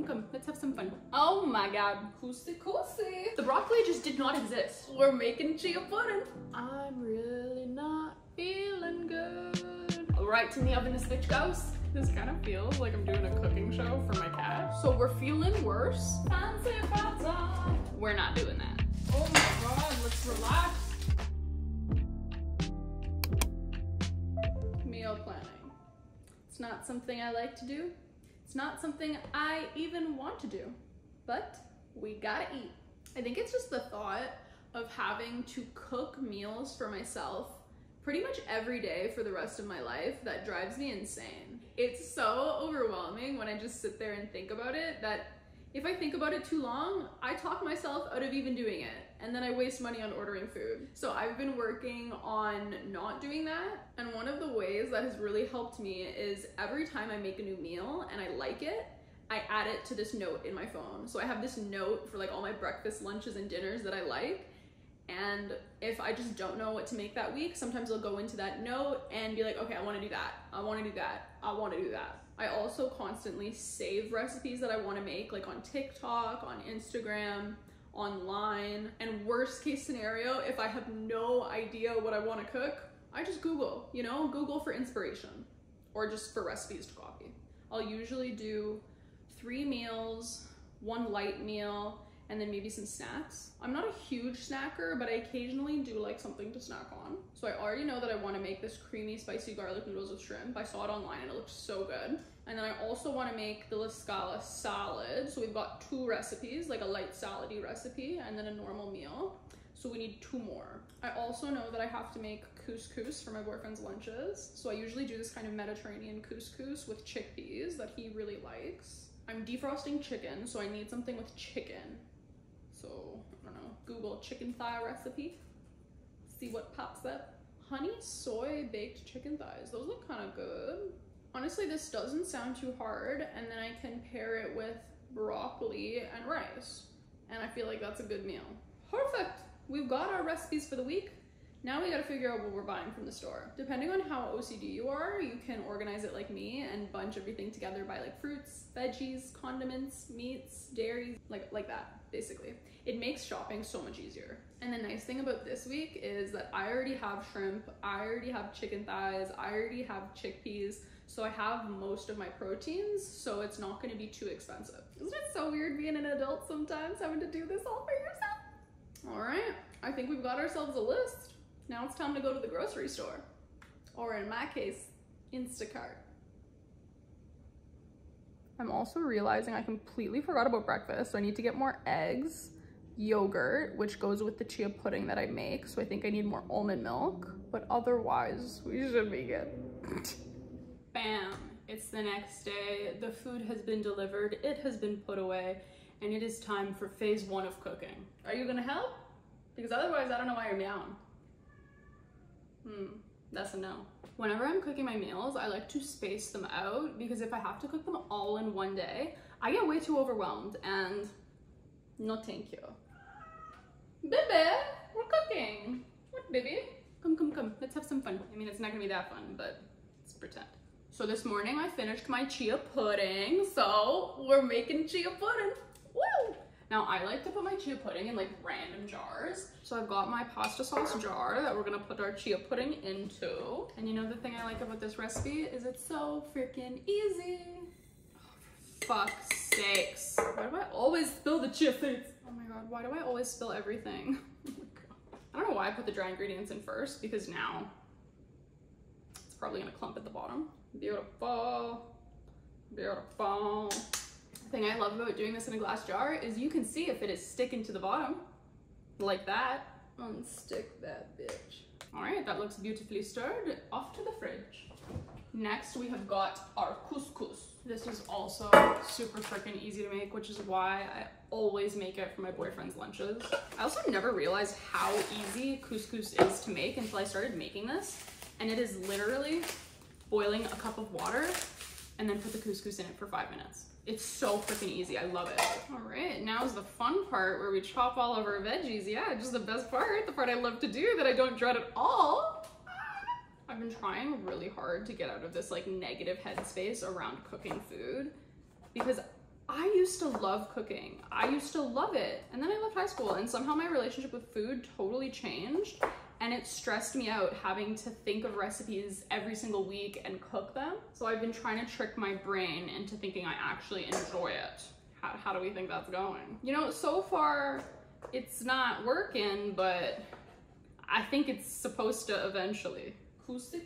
come, let's have some fun. Oh my god, cousy. The broccoli just did not exist. We're making chia pudding. I'm really not feeling good. Right in the oven this bitch goes. This kind of feels like I'm doing a cooking show for my cat. So we're feeling worse. Fancy pizza. We're not doing that. Oh my god, let's relax. Meal planning. It's not something I like to do. It's not something I even want to do, but we gotta eat. I think it's just the thought of having to cook meals for myself pretty much every day for the rest of my life that drives me insane. It's so overwhelming when I just sit there and think about it that if I think about it too long, I talk myself out of even doing it, and then I waste money on ordering food. So I've been working on not doing that, and one of the ways that has really helped me is every time I make a new meal and I like it, I add it to this note in my phone. So I have this note for like all my breakfast, lunches, and dinners that I like, and if I just don't know what to make that week, sometimes I'll go into that note and be like, okay, I wanna do that, I wanna do that, I wanna do that. I also constantly save recipes that I wanna make, like on TikTok, on Instagram, online. And worst case scenario, if I have no idea what I wanna cook, I just Google, you know, Google for inspiration or just for recipes to copy. I'll usually do 3 meals, 1 light meal, and then maybe some snacks. I'm not a huge snacker, but I occasionally do like something to snack on. So I already know that I wanna make this creamy, spicy garlic noodles with shrimp. I saw it online and it looked so good. And then I also wanna make the Scala Salad. So we've got 2 recipes, like a light salad-y recipe and then a normal meal. So we need 2 more. I also know that I have to make couscous for my boyfriend's lunches. So I usually do this kind of Mediterranean couscous with chickpeas that he really likes. I'm defrosting chicken, so I need something with chicken. So, I don't know, Google chicken thigh recipe, see what pops up. Honey soy baked chicken thighs, those look kind of good. Honestly, this doesn't sound too hard, and then I can pair it with broccoli and rice, and I feel like that's a good meal. Perfect, we've got our recipes for the week. Now we gotta figure out what we're buying from the store. Depending on how OCD you are, you can organize it like me and bunch everything together by like fruits, veggies, condiments, meats, dairies, like that, basically. It makes shopping so much easier. And the nice thing about this week is that I already have shrimp, I already have chicken thighs, I already have chickpeas, so I have most of my proteins, so it's not gonna be too expensive. Isn't it so weird being an adult sometimes, having to do this all for yourself? All right, I think we've got ourselves a list. Now it's time to go to the grocery store. Or in my case, Instacart. I'm also realizing I completely forgot about breakfast, so I need to get more eggs, yogurt, which goes with the chia pudding that I make, so I think I need more almond milk, but otherwise, we should be good. Bam, it's the next day, the food has been delivered, it has been put away, and it is time for phase 1 of cooking. Are you gonna help? Because otherwise, I don't know why you're down. That's a no. Whenever I'm cooking my meals, I like to space them out because if I have to cook them all in one day, I get way too overwhelmed and no thank you. Baby, we're cooking. What, baby? Come, let's have some fun. I mean, it's not gonna be that fun, but let's pretend. So this morning I finished my chia pudding, so we're making chia pudding. Woo! Now I like to put my chia pudding in like random jars. So I've got my pasta sauce jar that we're gonna put our chia pudding into. And you know the thing I like about this recipe is it's so freaking easy. Oh, for fuck's sakes. Why do I always spill the chia seeds? Oh my god, why do I always spill everything? Oh my god. I don't know why I put the dry ingredients in first because now it's probably gonna clump at the bottom. Beautiful, beautiful. The thing I love about doing this in a glass jar is you can see if it is sticking to the bottom, like that. Unstick that bitch. All right, that looks beautifully stirred. Off to the fridge. Next, we have got our couscous. This is also super freaking easy to make, which is why I always make it for my boyfriend's lunches. I also never realized how easy couscous is to make until I started making this. And it is literally boiling a cup of water and then put the couscous in it for 5 minutes. It's so freaking easy. I love it. All right, now is the fun part where we chop all of our veggies. Yeah, just the best part, the part I love to do that I don't dread at all. I've been trying really hard to get out of this like negative headspace around cooking food because I used to love cooking. I used to love it. And then I left high school and somehow my relationship with food totally changed. And it stressed me out having to think of recipes every single week and cook them. So I've been trying to trick my brain into thinking I actually enjoy it. How do we think that's going? You know, so far it's not working, but I think it's supposed to eventually. Coosy.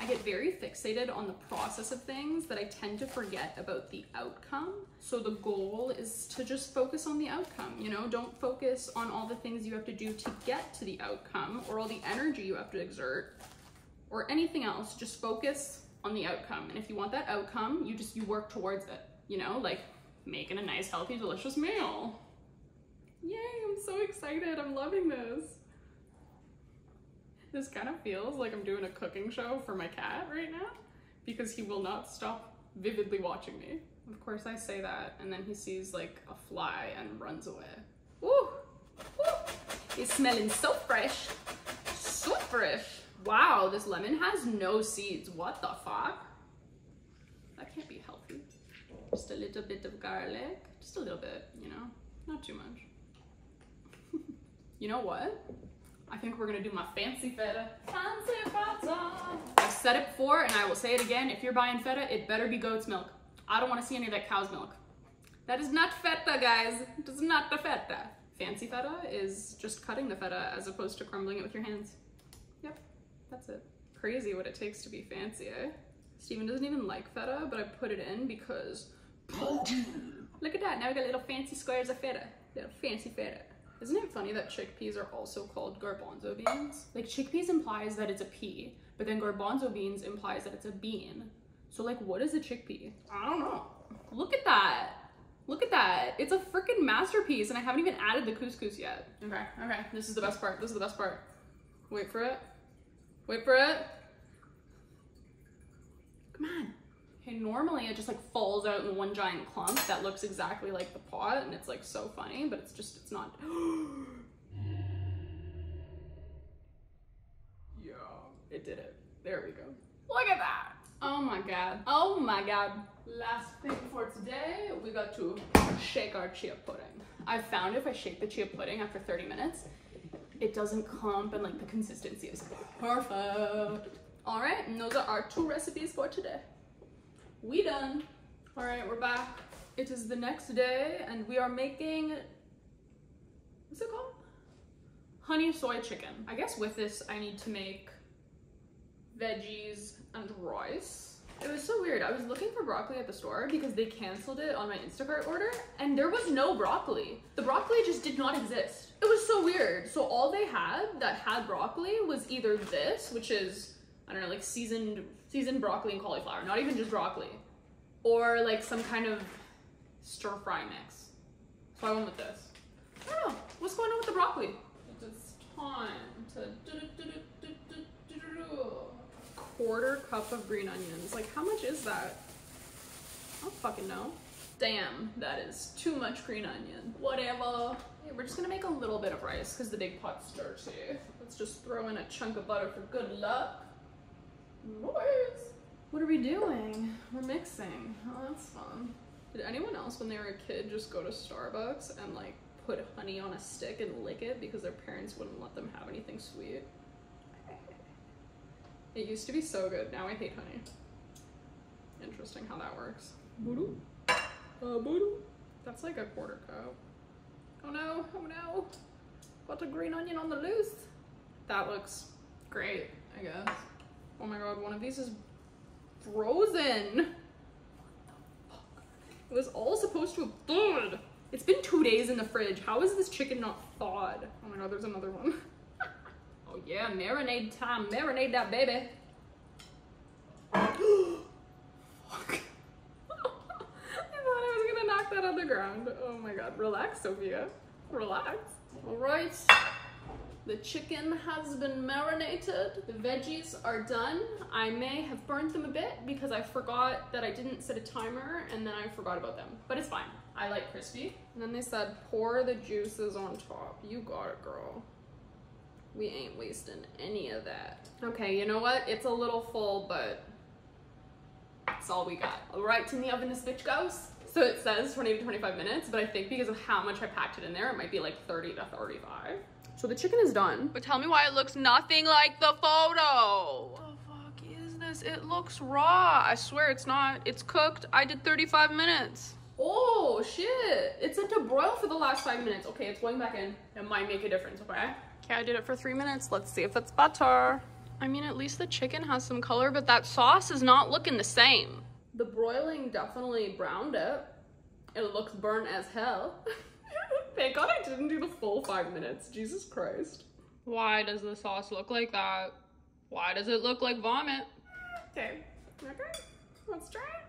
I get very fixated on the process of things that I tend to forget about the outcome. So the goal is to just focus on the outcome, you know? Don't focus on all the things you have to do to get to the outcome or all the energy you have to exert or anything else. Just focus on the outcome. And if you want that outcome, you work towards it, you know? Like making a nice, healthy, delicious meal. Yay, I'm so excited. I'm loving this. This kind of feels like I'm doing a cooking show for my cat right now because he will not stop vividly watching me. Of course I say that and then he sees like a fly and runs away. Woo! Woo! It's smelling so fresh. So fresh. Wow, this lemon has no seeds. What the fuck? That can't be healthy. Just a little bit of garlic. Just a little bit, you know? Not too much. You know what? I think we're gonna do my fancy feta. Fancy feta. I've said it before and I will say it again. If you're buying feta, it better be goat's milk. I don't wanna see any of that cow's milk. That is not feta, guys. It is not the feta. Fancy feta is just cutting the feta as opposed to crumbling it with your hands. Yep, that's it. Crazy what it takes to be fancy, eh? Steven doesn't even like feta, but I put it in because look at that, now we got little fancy squares of feta. Little fancy feta. Isn't it funny that chickpeas are also called garbanzo beans? Like chickpeas implies that it's a pea, but then garbanzo beans implies that it's a bean. So like, what is a chickpea? I don't know. Look at that. Look at that. It's a freaking masterpiece and I haven't even added the couscous yet. Okay, this is the best part. This is the best part. Wait for it. Wait for it. Come on. Okay, normally it just like falls out in one giant clump that looks exactly like the pot and it's like so funny, but it's not. Yeah, it did it. There we go. Look at that. Oh my God. Oh my God. Last thing for today, we got to shake our chia pudding. I found if I shake the chia pudding after 30 minutes, it doesn't clump and like the consistency is perfect. All right, and those are our 2 recipes for today. We done. All right, we're back. It is the next day and we are making, what's it called? Honey soy chicken. I guess with this, I need to make veggies and rice. It was so weird. I was looking for broccoli at the store because they canceled it on my Instacart order and there was no broccoli. The broccoli just did not exist. It was so weird. So all they had that had broccoli was either this, which is, I don't know, like seasoned broccoli and cauliflower, not even just broccoli, or like some kind of stir fry mix. So I went with this. I don't know, what's going on with the broccoli? It's time to quarter cup of green onions. Like how much is that? I don't fucking know. Damn, that is too much green onion. Whatever. Okay, we're just gonna make a little bit of rice because the big pot's dirty. Let's just throw in a chunk of butter for good luck. Noise. What are we doing? We're mixing. Oh, that's fun. Did anyone else when they were a kid just go to Starbucks and like put honey on a stick and lick it because their parents wouldn't let them have anything sweet? It used to be so good. Now I hate honey. Interesting how that works. That's like a quarter cup. Oh no, oh no. Got a green onion on the loose. That looks great, I guess. Oh my God, one of these is frozen. What the fuck? It was all supposed to have thawed. It's been 2 days in the fridge. How is this chicken not thawed? Oh my God, there's another one. Oh yeah, marinade time. Marinate that baby. Fuck. I thought I was gonna knock that on the ground. Oh my God, relax, Sophia. Relax. All right. The chicken has been marinated. The veggies are done. I may have burnt them a bit because I forgot that I didn't set a timer and then I forgot about them, but it's fine. I like crispy. And then they said, pour the juices on top. You got it, girl. We ain't wasting any of that. Okay, you know what? It's a little full, but that's all we got. Right in the oven this bitch goes. So it says 20 to 25 minutes, but I think because of how much I packed it in there, it might be like 30 to 35. So the chicken is done. But tell me why it looks nothing like the photo. What the fuck is this? It looks raw. I swear it's not. It's cooked. I did 35 minutes. Oh shit. It said to broil for the last 5 minutes. Okay, it's going back in. It might make a difference, okay? Okay, I did it for 3 minutes. Let's see if it's better. I mean, at least the chicken has some color, but that sauce is not looking the same. The broiling definitely browned it. It looks burnt as hell. Thank God I didn't do the full 5 minutes. Jesus Christ. Why does the sauce look like that? Why does it look like vomit? Okay, let's try it.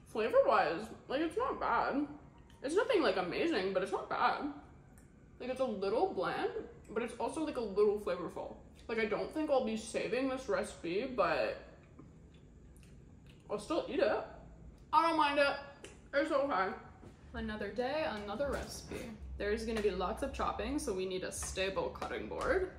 Flavor-wise, like, it's not bad. It's nothing like amazing, but it's not bad. Like, it's a little bland, but it's also like a little flavorful. Like, I don't think I'll be saving this recipe, but I'll still eat it. I don't mind it. It's okay. Another day, another recipe. There's gonna be lots of chopping, so we need a stable cutting board.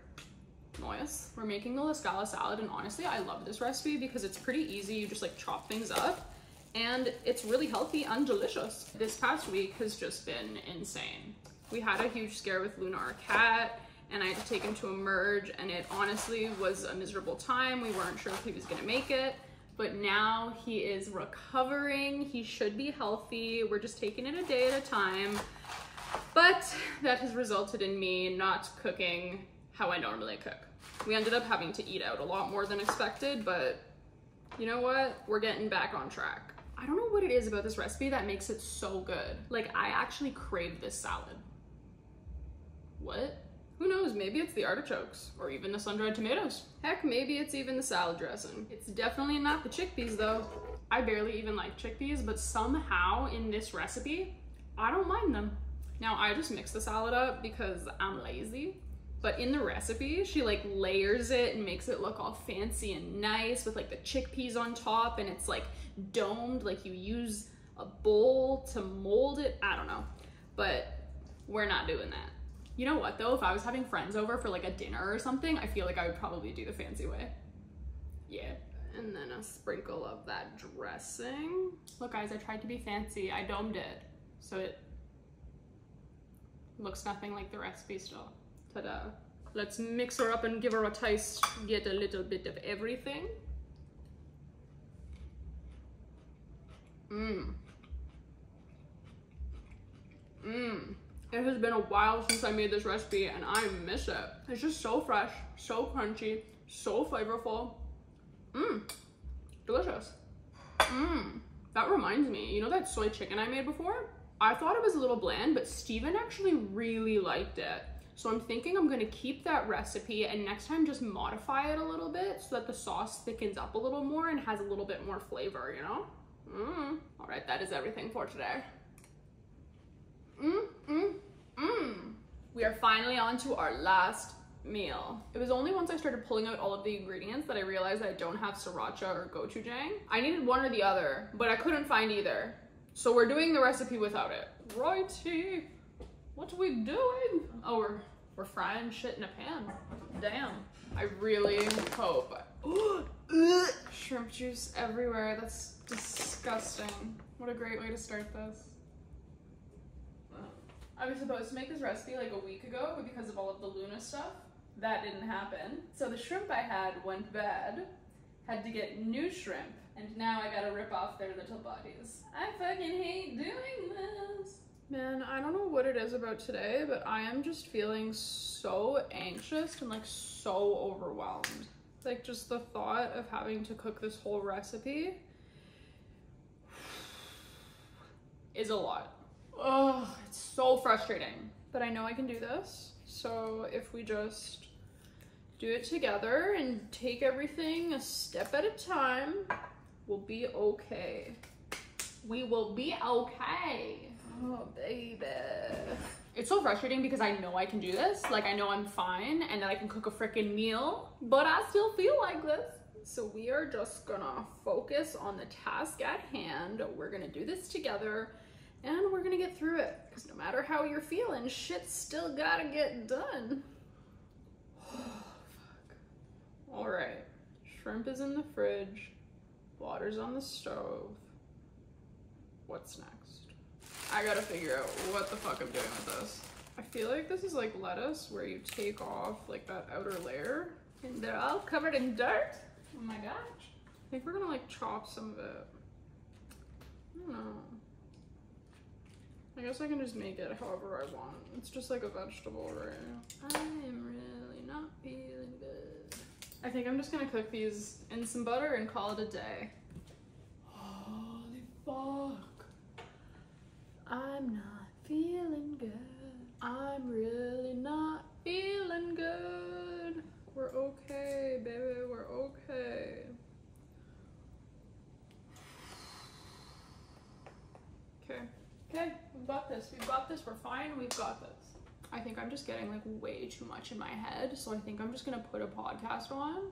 Nice. We're making the Scala salad, and honestly, I love this recipe because it's pretty easy. You just like chop things up, and it's really healthy and delicious. This past week has just been insane. We had a huge scare with Luna, our cat, and I had to take him to emerge, and it honestly was a miserable time. We weren't sure if he was gonna make it. But now he is recovering. He should be healthy. We're just taking it a day at a time. But that has resulted in me not cooking how I normally cook. We ended up having to eat out a lot more than expected, but you know what? We're getting back on track. I don't know what it is about this recipe that makes it so good. Like, I actually crave this salad. What? Who knows, maybe it's the artichokes, or even the sun-dried tomatoes. Heck, maybe it's even the salad dressing. It's definitely not the chickpeas though. I barely even like chickpeas, but somehow in this recipe, I don't mind them. Now I just mix the salad up because I'm lazy, but in the recipe, she like layers it and makes it look all fancy and nice with like the chickpeas on top, and it's like domed, like you use a bowl to mold it. I don't know, but we're not doing that. You know what though, if I was having friends over for like a dinner or something, I feel like I would probably do the fancy way. Yeah. And then a sprinkle of that dressing. Look guys, I tried to be fancy. I domed it. So it looks nothing like the recipe still. Ta-da. Let's mix her up and give her a taste. Get a little bit of everything. It has been a while since I made this recipe and I miss it. It's just so fresh, so crunchy, so flavorful. Delicious. That reminds me, you know that soy chicken I made before? I thought it was a little bland, but Steven actually really liked it. So I'm thinking I'm gonna keep that recipe and next time just modify it a little bit so that the sauce thickens up a little more and has a little bit more flavor, you know? All right, that is everything for today. We are finally on to our last meal. It was only once I started pulling out all of the ingredients that I realized I don't have sriracha or gochujang. I needed one or the other, but I couldn't find either. So we're doing the recipe without it. Righty, what are we doing? Oh, we're frying shit in a pan. Damn. I really hope. Shrimp juice everywhere. That's disgusting. What a great way to start this. I was supposed to make this recipe like a week ago, but because of all of the Luna stuff, that didn't happen. So the shrimp I had went bad. Had to get new shrimp, and now I gotta rip off their little bodies. I fucking hate doing this. Man, I don't know what it is about today, but I am just feeling so anxious and like so overwhelmed. Like just the thought of having to cook this whole recipe is a lot. Oh, it's so frustrating. But I know I can do this. So if we just do it together and take everything a step at a time, we'll be okay. We will be okay. Oh, baby. It's so frustrating because I know I can do this. Like, I know I'm fine and that I can cook a freaking meal, but I still feel like this. So we are just gonna focus on the task at hand. We're gonna do this together and we're gonna get through it. Because no matter how you're feeling, shit's still gotta get done. Oh, fuck. All right, shrimp is in the fridge. Water's on the stove. what's next? I gotta figure out what the fuck I'm doing with this. I feel like this is like lettuce where you take off like that outer layer and they're all covered in dirt. Oh my gosh. I think we're gonna like chop some of it. I don't know. I guess I can just make it however I want. It's just like a vegetable, right? I am really not feeling good. I think I'm just gonna cook these in some butter and call it a day. Holy fuck. I'm not feeling good. I'm really not feeling good. We're okay, baby, we're okay. Okay, we've got this, we're fine, we've got this. I think I'm just getting like way too much in my head, so I think I'm just gonna put a podcast on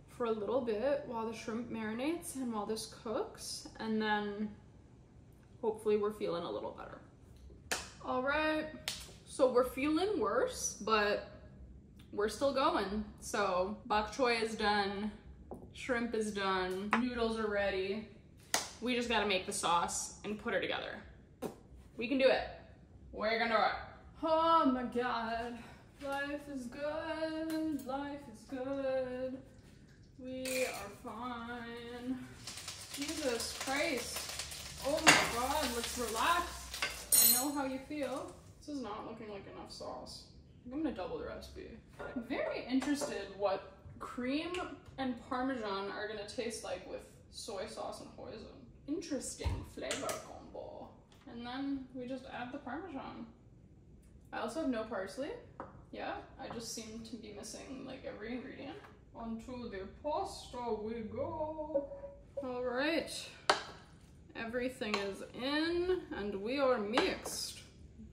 for a little bit while the shrimp marinates and while this cooks, and then hopefully we're feeling a little better. All right, so we're feeling worse, but we're still going. So bok choy is done, shrimp is done, noodles are ready. We just gotta make the sauce and put her together. We can do it. We're gonna do it. Oh my God. Life is good. Life is good. We are fine. Jesus Christ. Oh my God, let's relax. I know how you feel. This is not looking like enough sauce. I'm gonna double the recipe. I'm very interested what cream and Parmesan are gonna taste like with soy sauce and hoisin. Interesting flavor combo. And then we just add the Parmesan. I also have no parsley. Yeah, I just seem to be missing like every ingredient. Onto the pasta we go. All right, everything is in and we are mixed.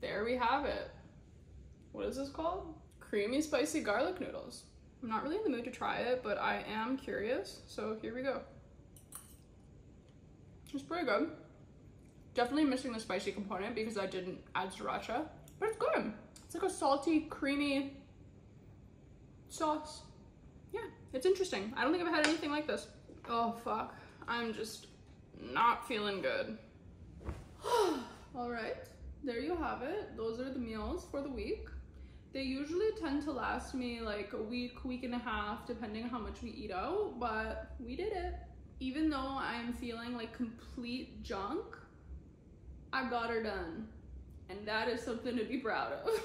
There we have it. What is this called? Creamy spicy garlic noodles. I'm not really in the mood to try it, but I am curious, so here we go. It's pretty good. Definitely missing the spicy component because I didn't add sriracha, but it's good. It's like a salty, creamy sauce. Yeah, it's interesting. I don't think I've had anything like this. Oh fuck, I'm just not feeling good. All right, there you have it. Those are the meals for the week. They usually tend to last me like a week, week and a half, depending on how much we eat out, but we did it. Even though I'm feeling like complete junk, I got her done. And that is something to be proud of.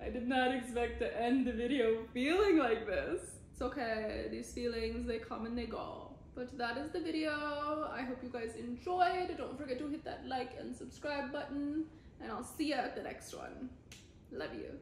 I did not expect to end the video feeling like this. It's okay, these feelings, they come and they go. But that is the video. I hope you guys enjoyed. Don't forget to hit that like and subscribe button. And I'll see you at the next one. Love you.